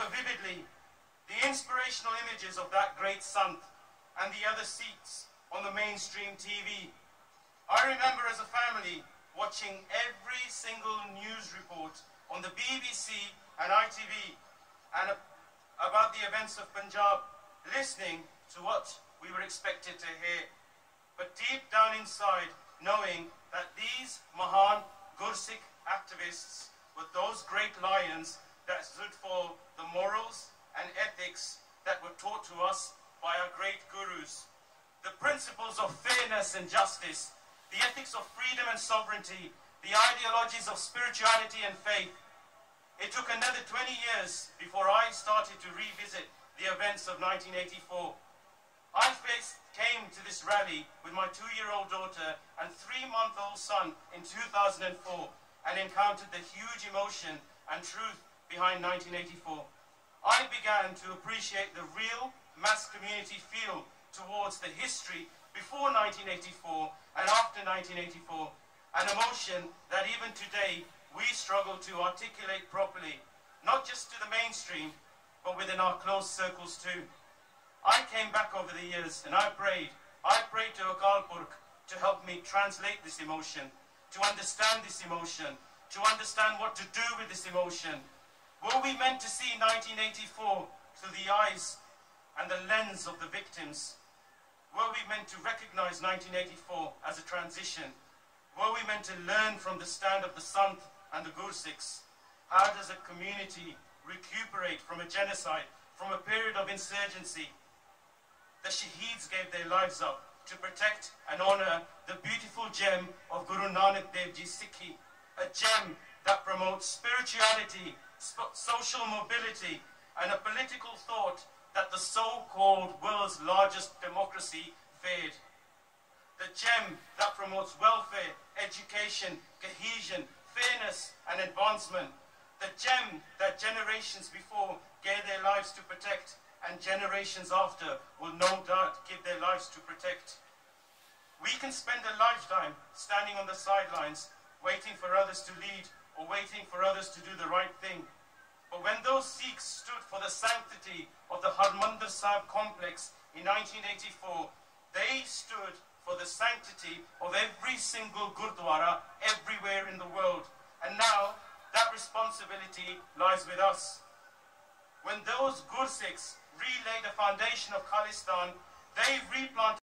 remember vividly the inspirational images of that great Sant and the other Sikhs on the mainstream TV. I remember as a family watching every single news report on the BBC and ITV and about the events of Punjab, listening to what we were expected to hear. But deep down inside, knowing that these Mahan Gursikh activists were those great lions that stood for the morals and ethics that were taught to us by our great gurus. The principles of fairness and justice, the ethics of freedom and sovereignty, the ideologies of spirituality and faith. It took another 20 years before I started to revisit the events of 1984. I came to this rally with my 2-year-old daughter and 3-month-old son in 2004 and encountered the huge emotion and truth behind 1984. I began to appreciate the real mass community feel towards the history before 1984 and after 1984, an emotion that even today we struggle to articulate properly, not just to the mainstream, but within our close circles too. I came back over the years and I prayed to Akal Purkh to help me translate this emotion, to understand this emotion, to understand what to do with this emotion. Were we meant to see 1984 through the eyes and the lens of the victims? Were we meant to recognize 1984 as a transition? Were we meant to learn from the stand of the Sant and the Gursikhs? How does a community recuperate from a genocide, from a period of insurgency? The Shaheeds gave their lives up to protect and honor the beautiful gem of Guru Nanak Dev Ji Sikhi, a gem that promotes spirituality, social mobility, and a political thought that the so-called world's largest democracy feared. The gem that promotes welfare, education, cohesion, fairness, and advancement. The gem that generations before gave their lives to protect, and generations after will no doubt give their lives to protect. We can spend a lifetime standing on the sidelines, waiting for others to lead or waiting for others to do the right thing. But when those Sikhs stood for the sanctity of the Harmandir Sahib complex in 1984, they stood for the sanctity of every single Gurdwara everywhere in the world. And now that responsibility lies with us. When those Gursikhs relaid the foundation of Khalistan, they replanted